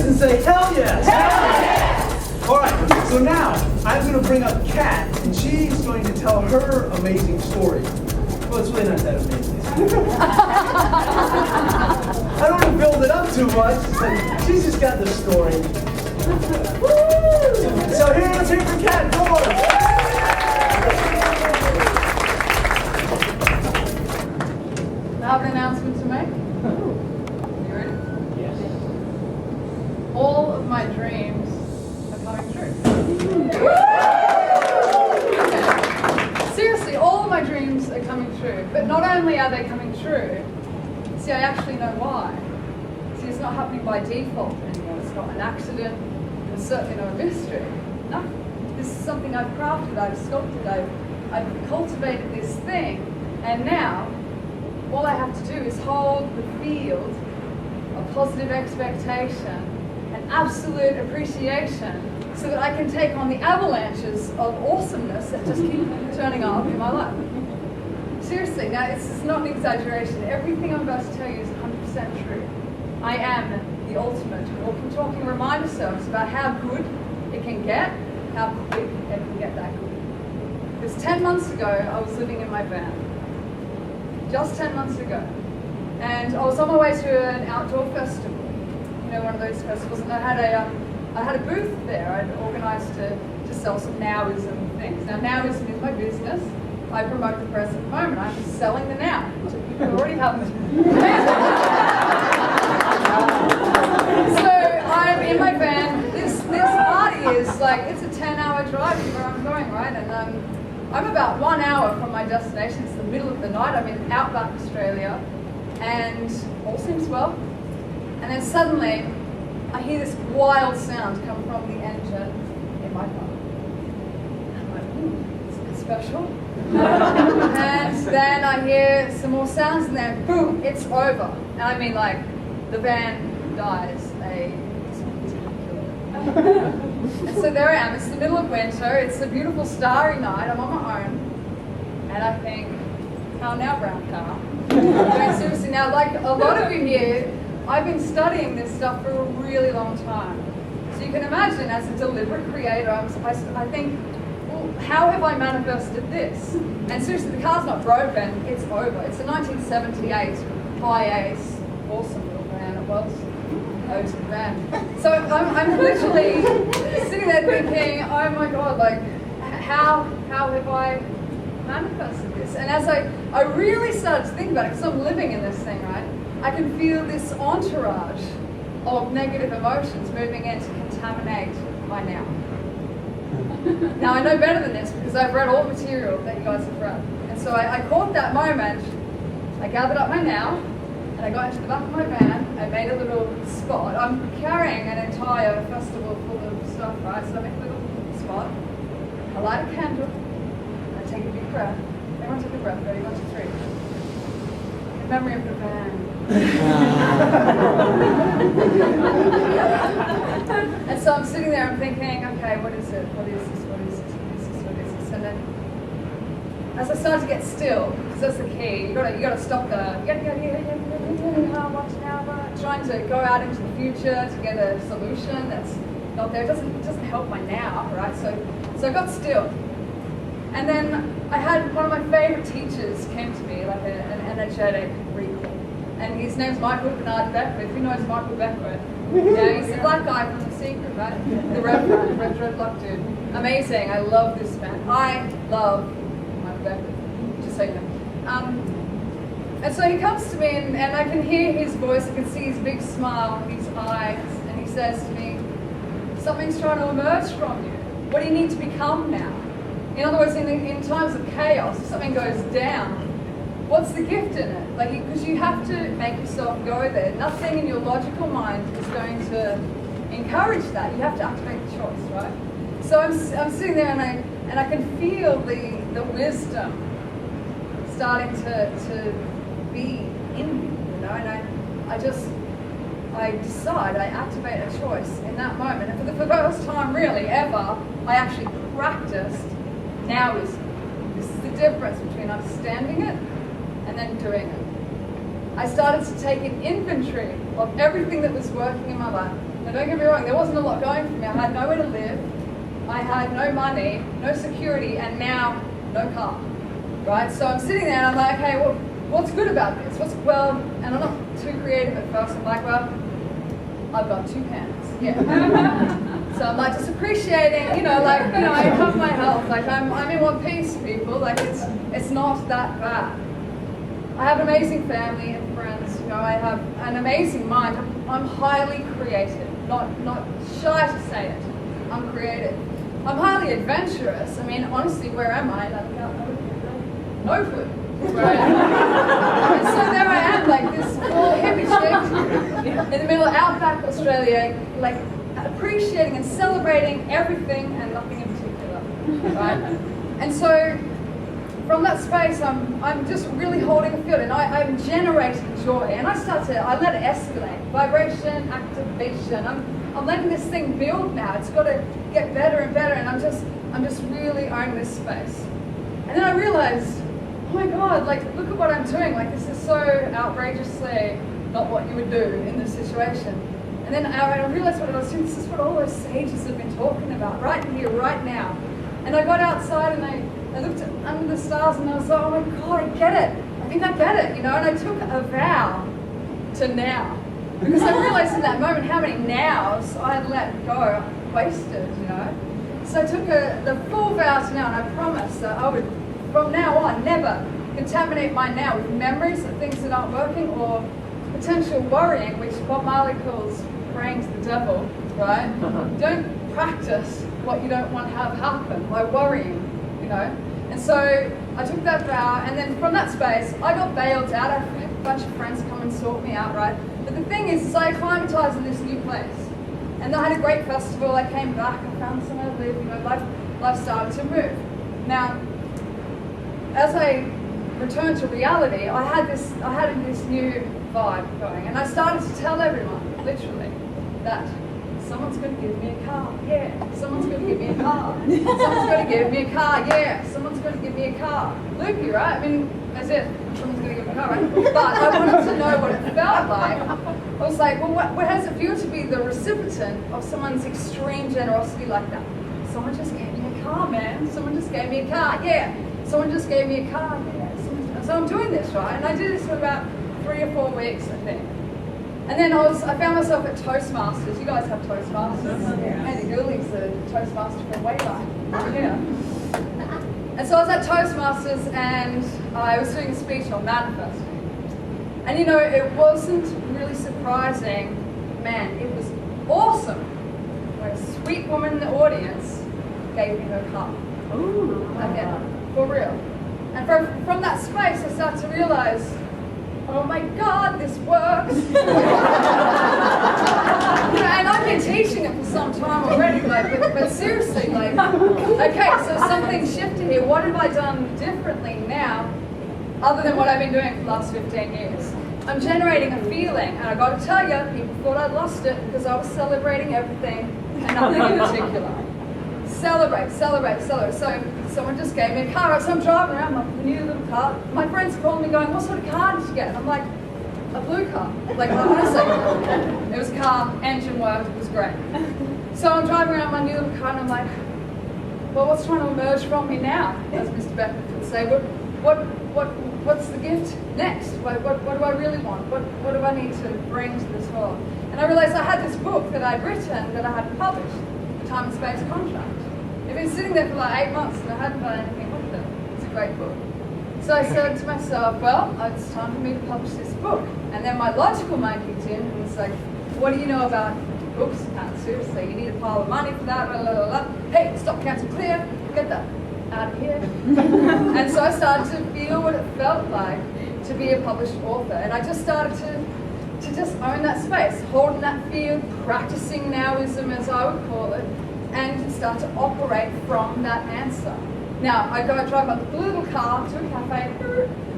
and say, hell yes! Hell yes! All right, so now I'm going to bring up Kat, and she's going to tell her amazing story. Well, it's really not that amazing. I don't want to build it up too much. It's like, she's just got the story. Woo! So here, let's hear it for Kat Dawes. I have an announcement to make. You ready? Yes. All of my dreams are coming true. Okay. Seriously, all of my dreams are coming true. But not only are they coming true, see, I actually know why. See, it's not happening by default anymore. It's not an accident. And it's certainly not a mystery. No. This is something I've crafted, I've sculpted, I've cultivated this thing. And now, all I have to do is hold the field of positive expectation and absolute appreciation so that I can take on the avalanches of awesomeness that just keep turning up in my life. Seriously, now it's not an exaggeration. Everything I'm about to tell you is 100% true. I am the ultimate walking, talking reminder service about how good it can get, how quick it can get that good. Because 10 months ago, I was living in my van. Just 10 months ago. And I was on my way to an outdoor festival, you know, one of those festivals, and I had a booth there. I'd organised to sell some NOWism things. Now, NOWism is my business. I promote the present moment. I'm selling the now, which people already haven't. So I'm in my van. This party is like, it's a 10-hour drive from where I'm going, right? And I'm about 1 hour from my destination. It's the middle of the night. I'm in outback Australia, and all seems well. And then suddenly, I hear this wild sound come from the engine in my car. And I'm like, it's a bit special. And then I hear some more sounds, and then boom, it's over. And I mean, like, the van dies a spectacular. And so there I am. It's the middle of winter. It's a beautiful starry night. I'm on my own, and I think, how now, brown car? No, seriously, now, like a lot of you here, I've been studying this stuff for a really long time. So you can imagine, as a deliberate creator, I think, well, how have I manifested this? And seriously, the car's not broken, it's over. It's a 1978 high ace, awesome little van it was. Ode to the van. So I'm literally sitting there thinking, oh my God, like, how have I manifested this? And as I really started to think about it, because I'm living in this thing, right? I can feel this entourage of negative emotions moving in to contaminate my now. Now I know better than this because I've read all the material that you guys have read. And so I caught that moment, I gathered up my now, and I got into the back of my van, I made a little spot. I'm carrying an entire festival full of stuff, right? So I make a little spot, I light a candle, and I take a deep breath. Everyone take a breath, ready? 1, 2, 3. In memory of the van. And so I'm sitting there, I'm thinking, okay, what is it? What is this? What is this? What is this? What is this? And then, as I start to get still, because that's the key, you gotta stop the trying to go out into the future to get a solution that's not there. It doesn't help my now, right? So I got still. And then I had one of my favorite teachers came to me, like an energetic recall. And his name's Michael Bernard Beckwith. Who knows Michael Beckwith? Yeah, he's the black guy from The Secret, right? The red black dude. Amazing. I love this man. I love Michael Beckwith. Just so you know. And so he comes to me, and I can hear his voice. I can see his big smile, his eyes, and he says to me, "Something's trying to emerge from you. What do you need to become now?" In other words, in times of chaos, if something goes down, what's the gift in it? Like, because you have to make yourself go there. Nothing in your logical mind is going to encourage that. You have to activate the choice, right? So I'm sitting there, and I can feel the wisdom starting to be in me, you know. And I decide, I activate a choice in that moment. And for the first time, really ever, I actually practiced NOWism. This is the difference between understanding it and then doing it. I started to take an inventory of everything that was working in my life, Now don't get me wrong, there wasn't a lot going for me. I had nowhere to live, I had no money, no security, and now no car, right? So I'm sitting there and I'm like, okay, well, what's good about this? And I'm not too creative at first. I'm like, well, I've got 2 pants, yeah. So I'm like just appreciating, I have my health, like I'm in one piece, people, like it's not that bad. I have an amazing family and friends, I have an amazing mind. I'm highly creative, not shy to say it. I'm creative. I'm highly adventurous. I mean, honestly, where am I? No clue. Right? And so there I am, like this small hippie chick in the middle of outback Australia, like appreciating and celebrating everything and nothing in particular, right? And so from that space, I'm just really holding a field, and I'm generating joy, and I let it escalate, vibration, activation. I'm letting this thing build now. It's got to get better and better, and I'm just really owning this space. And then I realized, oh my God, like look at what I'm doing. Like this is so outrageously not what you would do in this situation. And then I realized what I was doing. This is what all those sages have been talking about, right here, right now. And I got outside and I looked under the stars and I was like, oh my God, I get it. I think I get it, And I took a vow to now. Because I realized in that moment how many nows I had let go, wasted, So I took the full vow to now, and I promised that I would, from now on, never contaminate my now with memories of things that aren't working or potential worrying, which Bob Marley calls praying to the devil, right? Don't practice what you don't want to have happen by worrying, And so I took that vow, and then from that space, I got bailed out. I had a bunch of friends come and sort me out, right? But the thing is I acclimatized in this new place. And I had a great festival. I came back, I found somewhere to live, life started to move. Now, as I returned to reality, I had this new vibe going, and I started to tell everyone, literally, that someone's going to give me a car, yeah. Someone's going to give me a car. Someone's going to give me a car, yeah. Someone's going to give me a car. Loopy, right? I mean, as if someone's going to give me a car, right? But I wanted to know what it felt like. I was like, well, what has it feel to be the recipient of someone's extreme generosity like that? Someone just gave me a car, man. Someone just gave me a car, yeah. Someone just gave me a car, yeah. So I'm doing this, right? And I did this for about 3 or 4 weeks, I think. And then I found myself at Toastmasters. You guys have Toastmasters? Maybe Dooleys are Toastmaster from way back. Yeah. And so I was at Toastmasters and I was doing a speech on manifesting. And it wasn't really surprising. Man, it was awesome when a sweet woman in the audience gave me her car. Ooh. Again, for real. And from that space, I started to realize, oh my God, this works. And I've been teaching it for some time already, but seriously, okay, so something shifted here. What have I done differently now, other than what I've been doing for the last 15 years? I'm generating a feeling, and I got to tell you, people thought I'd lost it because I was celebrating everything and nothing in particular. Celebrate. So someone just gave me a car. So I'm driving around my new little car. My friends called me going, what sort of car did you get? And I'm like, a blue car. Like, honestly, it was a car, engine worked, it was great. So I'm driving around my new little car and I'm like, well, what's trying to emerge from me now? As Mr. Beckett would say, what's the gift next? What do I really want? What do I need to bring to this world? And I realized I had this book that I'd written that I hadn't published, The Time and Space Contract. It'd been sitting there for like 8 months and I hadn't done anything with it. It's a great book. So I said to myself, well, it's time for me to publish this book. And then my logical mind kicked in and was like, what do you know about books? Seriously, you need a pile of money for that, blah, blah, blah, blah. Hey, stop, cancel, clear, get that out of here. And so I started to feel what it felt like to be a published author. And I just started to just own that space, holding that field, practicing NOWism as I would call it, and start to operate from that answer. Now, I drive my little car to a cafe,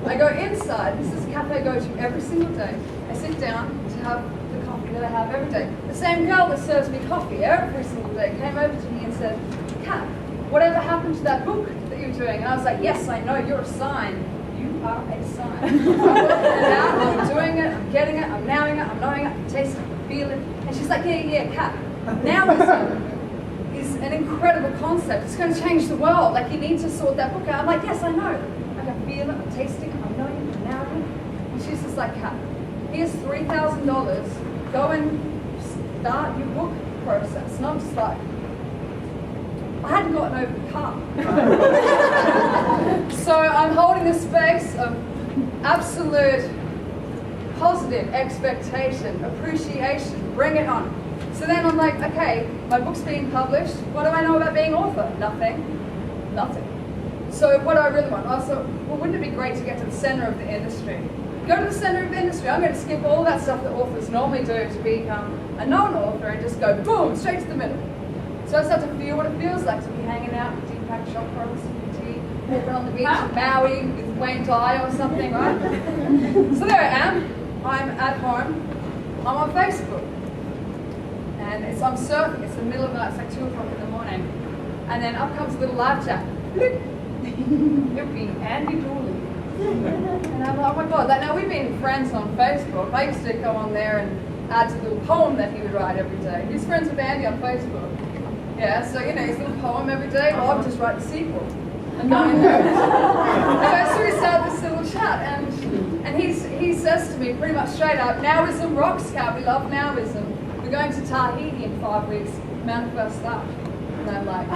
I go inside, this is a cafe I go to every single day. I sit down to have the coffee that I have every day. The same girl that serves me coffee every single day came over to me and said, Kat, whatever happened to that book that you're doing? And I was like, yes, I know, you're a sign. You are a sign. I'm working it out, I'm doing it, I'm getting it, I'm nowing it, I'm knowing it, I'm tasting it. feel it. And she's like, yeah, Kat. NOWism is an incredible concept. It's going to change the world. Like, you need to sort that book out. I'm like, yes, I know. I can feel it, I'm tasting it, I'm knowing it, I'm now. And she's just like, Kat, here's $3,000. Go and start your book process. And I'm just like, I hadn't gotten over the car. So I'm holding this space of absolute positive expectation, appreciation, bring it on. So then I'm like, okay, my book's being published. What do I know about being author? Nothing. So what do I really want? I thought, well, wouldn't it be great to get to the center of the industry? Go to the center of the industry. I'm going to skip all that stuff that authors normally do to become a non-author and just go, boom, straight to the middle. So I start to feel what it feels like to be hanging out with Deepak Chopra with some tea, walking on the beach in Maui with Wayne Dyer or something, right? So there I am. I'm at home. I'm on Facebook. And I'm surfing. It's the middle of the night. It's like 2 o'clock in the morning. And then up comes a little live chat. It would be Andy Dooleys. And I'm like, oh my God. Like, now we've been friends on Facebook. I used to go on there and add to the little poem that he would write every day. He's friends with Andy on Facebook. Yeah, so his little poem every day. Well, I'll just write the sequel. And no one knows. Anyway, so we started this little chat, and he says to me pretty much straight up, NOWism rocks, Kat. We love NOWism. We're going to Tahiti in 5 weeks. Manifest that. And I'm like,